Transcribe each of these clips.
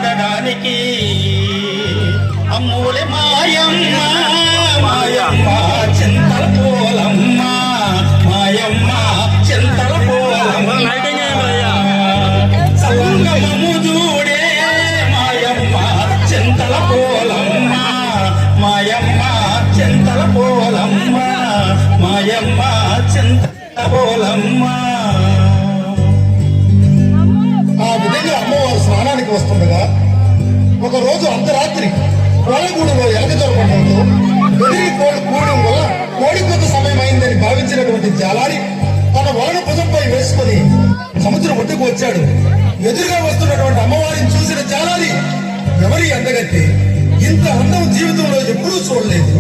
ఆడడానికి అమ్మూలే మాయమ్మ మాయమ్మ చింతల పోలమ్మ మాయమ్మ చింతల పోలమ్మ సంగమము చూడే మాయమ్మ చింతల పోలమ్మ మాయమ్మ చింతల పోలమ్మ మాయమ్మ చింతల పోలమ్మ. ఆ విధంగా అమ్మవారు స్నానానికి వస్తుండగా ఒకరోజు అర్ధరాత్రి కోడగూడలో ఎలకదొరపడంతో బెదిరి కోడి కూడడం వల్ల కోడికొద్ద సమయం అయిందని భావించినటువంటి జాలారి తన వలను భుజంపై వేసుకుని సముద్రం ఒడ్డుకు వచ్చాడు. ఎదురుగా వస్తున్నటువంటి అమ్మవారిని చూసిన జాలారి ఎవరి అందగట్టి ఇంత అందం జీవితంలో ఎప్పుడూ చూడలేదు.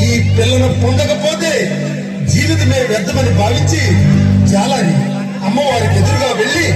ఈ పిల్లను పొందకపోతే జీవితమే వ్యర్థమని భావించి జాలారి అమ్మవారికి ఎదురుగా వెళ్లి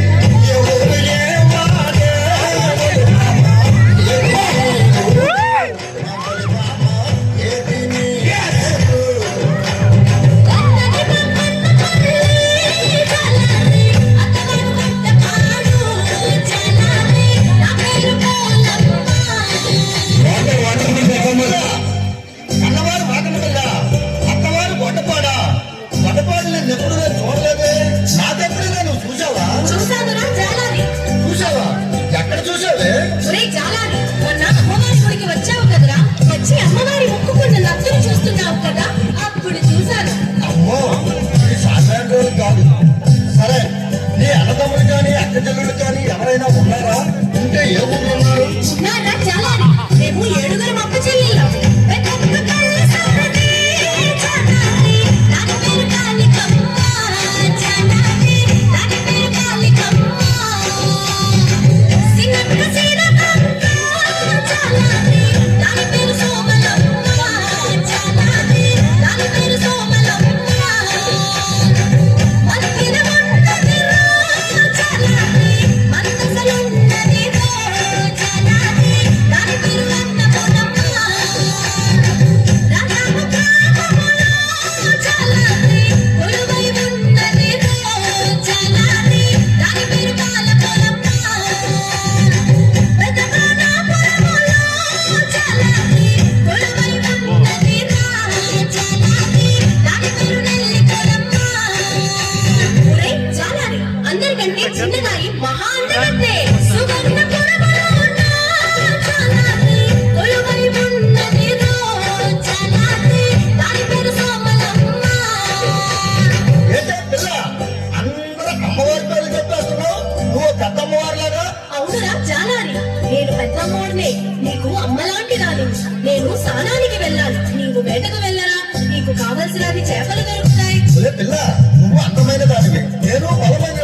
సరే నీ అన్నదమ్ములు కానీ అక్క చెల్లెలు కానీ ఎవరైనా ఉన్నారా? ఉంటే ఏ ఊరు ఉన్నారు? మేము 7 అక్క చెల్లెలు. నీకు అమ్మలాంటి రాలి. నేను స్నానానికి వెళ్ళాలి, నీవు వేటకు వెళ్ళరా? నీకు కావలసినవి చేపలు దొరుకుతాయి. పిల్ల నువ్వు అందమైన దానివి, నేను బలమైన